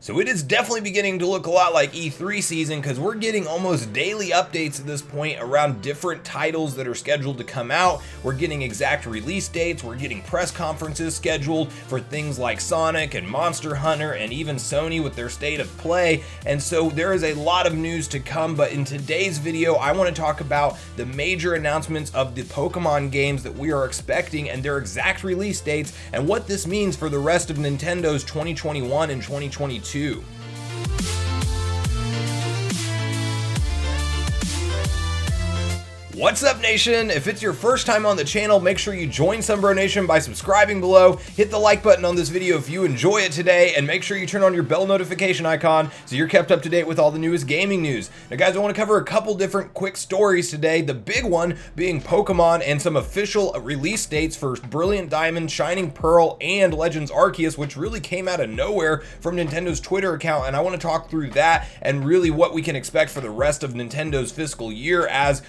So it is definitely beginning to look a lot like E3 season because we're getting almost daily updates at this point around different titles that are scheduled to come out. We're getting exact release dates, we're getting press conferences scheduled for things like Sonic and Monster Hunter and even Sony with their state of play. And so there is a lot of news to come, but in today's video I want to talk about the major announcements of the Pokemon games that we are expecting and their exact release dates and what this means for the rest of Nintendo's 2021 and 2022. What's up, Nation? If it's your first time on the channel, make sure you join Sunbro Nation by subscribing below, hit the like button on this video if you enjoy it today, and make sure you turn on your bell notification icon so you're kept up to date with all the newest gaming news. Now guys, I want to cover a couple different quick stories today, the big one being Pokemon and some official release dates for Brilliant Diamond, Shining Pearl, and Legends Arceus, which really came out of nowhere from Nintendo's Twitter account, and I want to talk through that and really what we can expect for the rest of Nintendo's fiscal year, as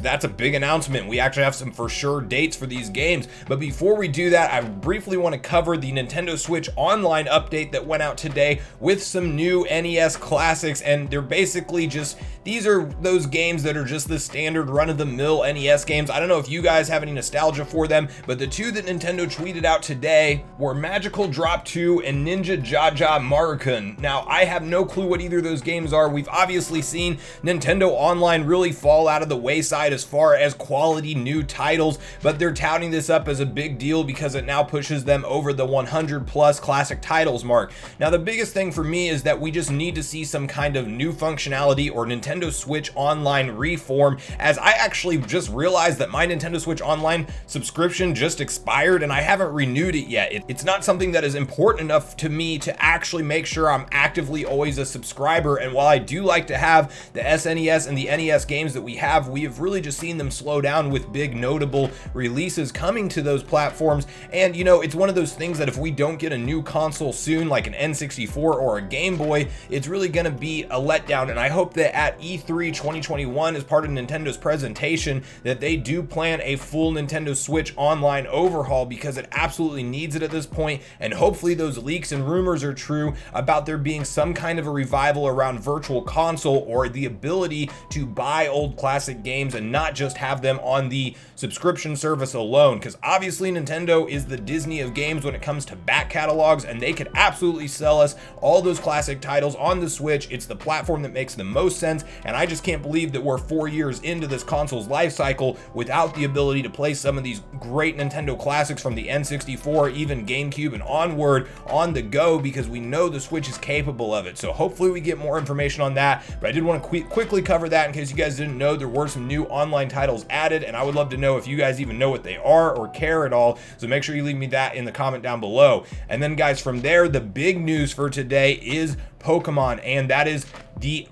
that's a big announcement. We actually have some for sure dates for these games. But before we do that, I briefly want to cover the Nintendo Switch Online update that went out today with some new NES classics, and they're basically just, these are those games that are just the standard run-of-the-mill NES games. I don't know if you guys have any nostalgia for them, but the two that Nintendo tweeted out today were Magical Drop 2 and Ninja Jaja Marukun. Now, I have no clue what either of those games are. We've obviously seen Nintendo Online really fall out of the wayside as far as quality new titles, but they're touting this up as a big deal because it now pushes them over the 100 plus classic titles mark. Now, the biggest thing for me is that we just need to see some kind of new functionality or Nintendo Switch Online reform, as I actually just realized that my Nintendo Switch Online subscription just expired and I haven't renewed it yet. It's not something that is important enough to me to actually make sure I'm actively always a subscriber, and while I do like to have the SNES and the NES games that we have really just seen them slow down with big notable releases coming to those platforms. And you know, it's one of those things that if we don't get a new console soon, like an N64 or a Game Boy, it's really going to be a letdown. And I hope that at E3 2021, as part of Nintendo's presentation, that they do plan a full Nintendo Switch Online overhaul, because it absolutely needs it at this point. And hopefully those leaks and rumors are true about there being some kind of a revival around Virtual Console or the ability to buy old classic games and not just have them on the subscription service alone, because obviously Nintendo is the Disney of games when it comes to back catalogs, and they could absolutely sell us all those classic titles on the Switch. It's the platform that makes the most sense, and I just can't believe that we're 4 years into this console's life cycle without the ability to play some of these great Nintendo classics from the N64, even GameCube and onward, on the go, because we know the Switch is capable of it. So hopefully we get more information on that, but I did want to quickly cover that in case you guys didn't know there were some new online titles added, and I would love to know if you guys even know what they are or care at all, so make sure you leave me that in the comment down below. And then guys, from there, the big news for today is Pokemon, and that is the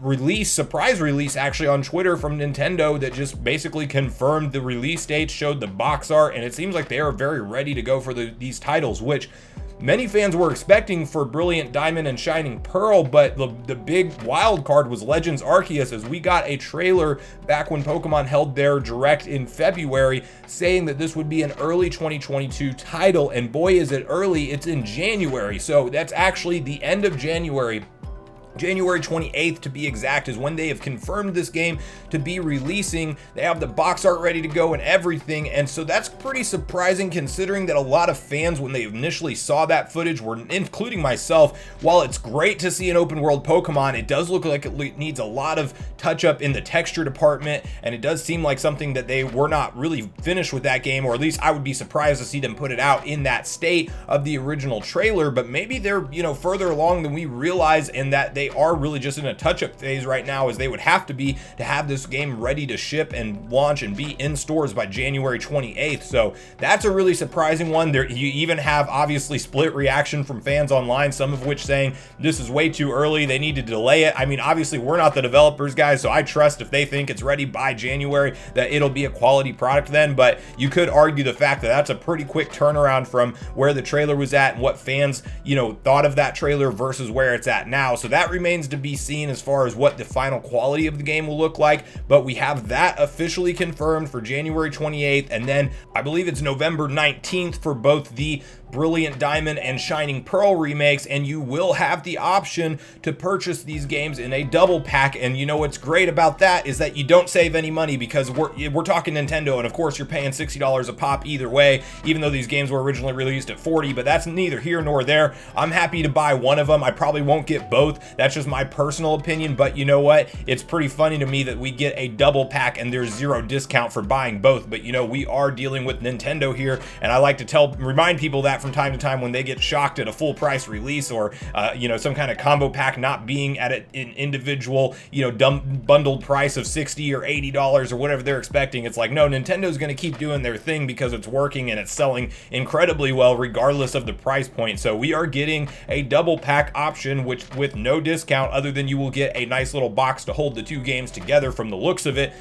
surprise release actually on Twitter from Nintendo that just basically confirmed the release date, showed the box art, and it seems like they are very ready to go for these titles, which many fans were expecting for Brilliant Diamond and Shining Pearl, but the big wild card was Legends Arceus, as we got a trailer back when Pokemon held their Direct in February saying that this would be an early 2022 title, and boy is it early, it's in January. So that's actually the end of January. January 28th to be exact is when they have confirmed this game to be releasing. They have the box art ready to go and everything, and so that's pretty surprising considering that a lot of fans, when they initially saw that footage, were, including myself, while it's great to see an open world Pokemon, it does look like it needs a lot of touch up in the texture department, and it does seem like something that they were not really finished with that game, or at least I would be surprised to see them put it out in that state of the original trailer. But maybe they're, you know, further along than we realize, and that they are really just in a touch-up phase right now, as they would have to be to have this game ready to ship and launch and be in stores by January 28th. So that's a really surprising one. There, you even have obviously split reaction from fans online, some of which saying this is way too early, they need to delay it. I mean, obviously we're not the developers, guys, so I trust if they think it's ready by January that it'll be a quality product then, but you could argue the fact that that's a pretty quick turnaround from where the trailer was at and what fans, you know, thought of that trailer versus where it's at now. So that remains to be seen as far as what the final quality of the game will look like, but we have that officially confirmed for January 28th, and then I believe it's November 19th for both the Brilliant Diamond and Shining Pearl remakes, and you will have the option to purchase these games in a double pack. And you know what's great about that is that you don't save any money, because we're talking Nintendo, and of course you're paying $60 a pop either way, even though these games were originally released at $40, but that's neither here nor there. I'm happy to buy one of them. I probably won't get both. That's just my personal opinion, but you know what? It's pretty funny to me that we get a double pack and there's zero discount for buying both. But you know, we are dealing with Nintendo here, and I like to remind people that from time to time when they get shocked at a full price release, or you know, some kind of combo pack not being at an individual, you know, bundled price of $60 or $80 or whatever they're expecting. It's like, no, Nintendo's going to keep doing their thing because it's working and it's selling incredibly well regardless of the price point. So we are getting a double pack option, which with no discount, other than you will get a nice little box to hold the two games together from the looks of it.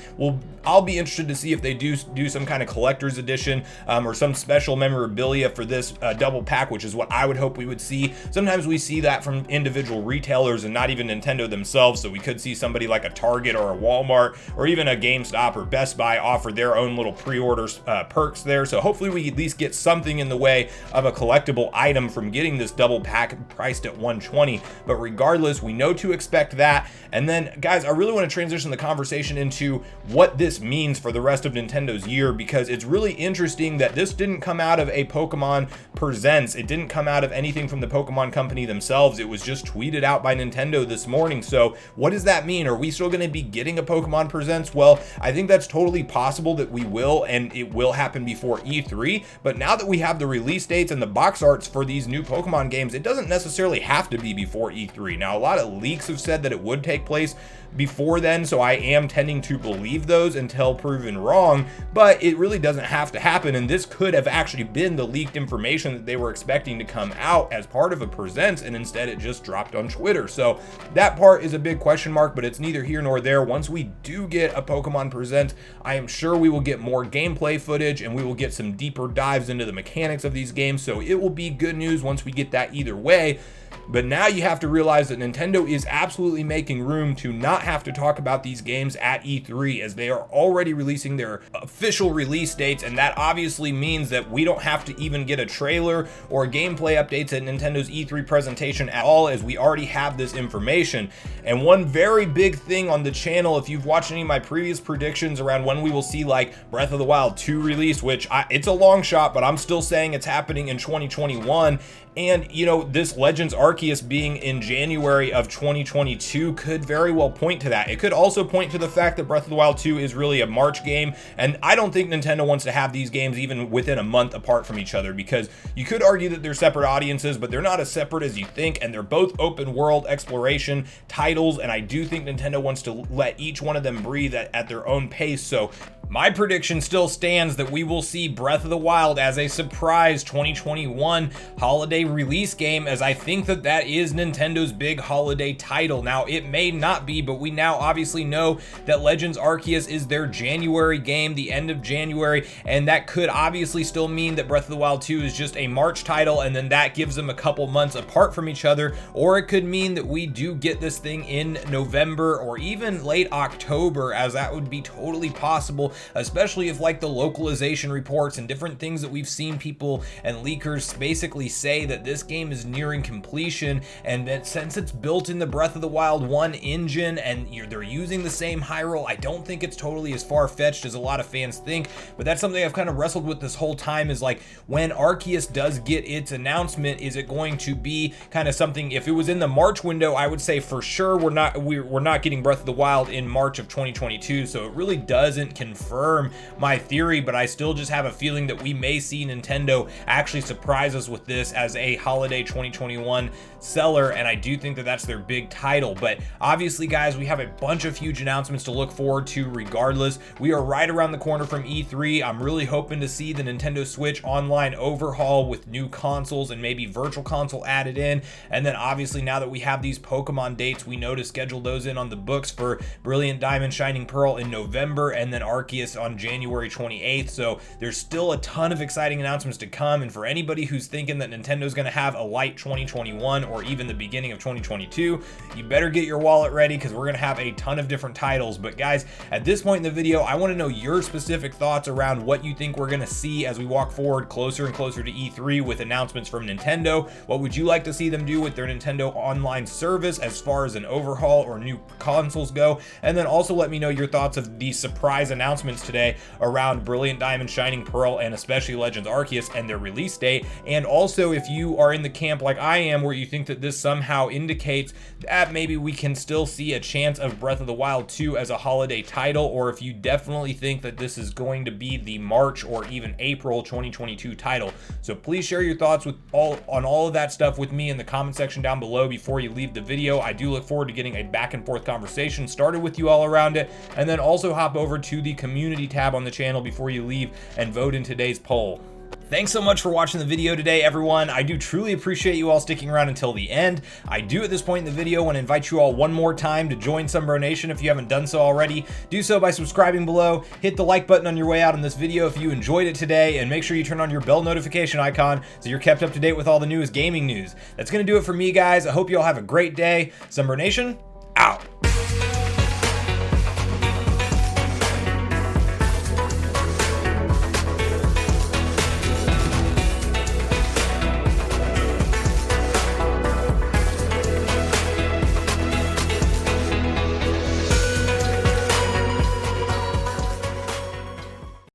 I'll be interested to see if they do some kind of collector's edition or some special memorabilia for this double pack, which is what I would hope we would see. Sometimes we see that from individual retailers and not even Nintendo themselves, so we could see somebody like a Target or a Walmart or even a GameStop or Best Buy offer their own little pre-order perks there. So hopefully we at least get something in the way of a collectible item from getting this double pack priced at $120. But regardless, we know to expect that. And then guys, I really want to transition the conversation into what this means for the rest of Nintendo's year, because it's really interesting that this didn't come out of a Pokemon Presents. It didn't come out of anything from the Pokemon company themselves. It was just tweeted out by Nintendo this morning. So what does that mean? Are we still going to be getting a Pokemon Presents? Well, I think that's totally possible that we will, and it will happen before E3. But now that we have the release dates and the box arts for these new Pokemon games, it doesn't necessarily have to be before E3. Now, a lot of leaks have said that it would take place before then, so I am tending to believe those until proven wrong, but it really doesn't have to happen. And this could have actually been the leaked information that they were expecting to come out as part of a Presents, and instead it just dropped on Twitter. So that part is a big question mark, but it's neither here nor there. Once we do get a Pokemon Present, I am sure we will get more gameplay footage and we will get some deeper dives into the mechanics of these games, so it will be good news once we get that either way. But now you have to realize that Nintendo is absolutely making room to not have to talk about these games at E3, as they are already releasing their official release dates, and that obviously means that we don't have to even get a trailer or gameplay updates at Nintendo's E3 presentation at all, as we already have this information. And one very big thing on the channel, if you've watched any of my previous predictions around when we will see like Breath of the Wild 2 release, which it's a long shot, but I'm still saying it's happening in 2021. And, you know, this Legends Arceus being in January of 2022 could very well point to that. It could also point to the fact that Breath of the Wild 2 is really a March game, and I don't think Nintendo wants to have these games even within a month apart from each other, because you could argue that they're separate audiences, but they're not as separate as you think, and they're both open world exploration titles, and I do think Nintendo wants to let each one of them breathe at their own pace. So my prediction still stands that we will see Breath of the Wild as a surprise 2021 holiday release game, as I think that that is Nintendo's big holiday title. Now, it may not be, but we now obviously know that Legends Arceus is their January game, the end of January, and that could obviously still mean that Breath of the Wild 2 is just a March title, and then that gives them a couple months apart from each other, or it could mean that we do get this thing in November or even late October, as that would be totally possible, especially if like the localization reports and different things that we've seen people and leakers basically say that this game is nearing completion, and that since it's built in the Breath of the Wild 1 engine and they're using the same Hyrule, I don't think it's totally as far-fetched as a lot of fans think. But that's something I've kind of wrestled with this whole time, is like, when Arceus does get its announcement, is it going to be kind of something, if it was in the March window, I would say for sure we're not getting Breath of the Wild in March of 2022, so it really doesn't confirm my theory, but I still just have a feeling that we may see Nintendo actually surprise us with this as a holiday 2021 seller, and I do think that that's their big title. But obviously, guys, we have a bunch of huge announcements to look forward to regardless. We are right around the corner from E3. I'm really hoping to see the Nintendo Switch Online overhaul with new consoles and maybe Virtual Console added in, and then obviously now that we have these Pokemon dates, we know to schedule those in on the books for Brilliant Diamond, Shining Pearl in November, and then Arceus Arceus on January 28th. So there's still a ton of exciting announcements to come, and for anybody who's thinking that Nintendo's going to have a light 2021 or even the beginning of 2022, you better get your wallet ready, because we're going to have a ton of different titles. But guys, at this point in the video, I want to know your specific thoughts around what you think we're going to see as we walk forward closer and closer to E3 with announcements from Nintendo. What would you like to see them do with their Nintendo Online service as far as an overhaul or new consoles go? And then also let me know your thoughts of the surprise announcements today around Brilliant Diamond, Shining Pearl, and especially Legends Arceus and their release date. And also, if you are in the camp like I am, where you think that this somehow indicates that maybe we can still see a chance of Breath of the Wild 2 as a holiday title, or if you definitely think that this is going to be the March or even April 2022 title. So please share your thoughts on all of that stuff with me in the comment section down below before you leave the video. I do look forward to getting a back and forth conversation started with you all around it, and then also hop over to the community tab on the channel before you leave and vote in today's poll. Thanks so much for watching the video today, everyone. I do truly appreciate you all sticking around until the end. I do at this point in the video want to invite you all one more time to join Sunbro Nation if you haven't done so already. Do so by subscribing below, hit the like button on your way out on this video if you enjoyed it today, and make sure you turn on your bell notification icon so you're kept up to date with all the newest gaming news. That's going to do it for me, guys. I hope you all have a great day. Sunbro Nation,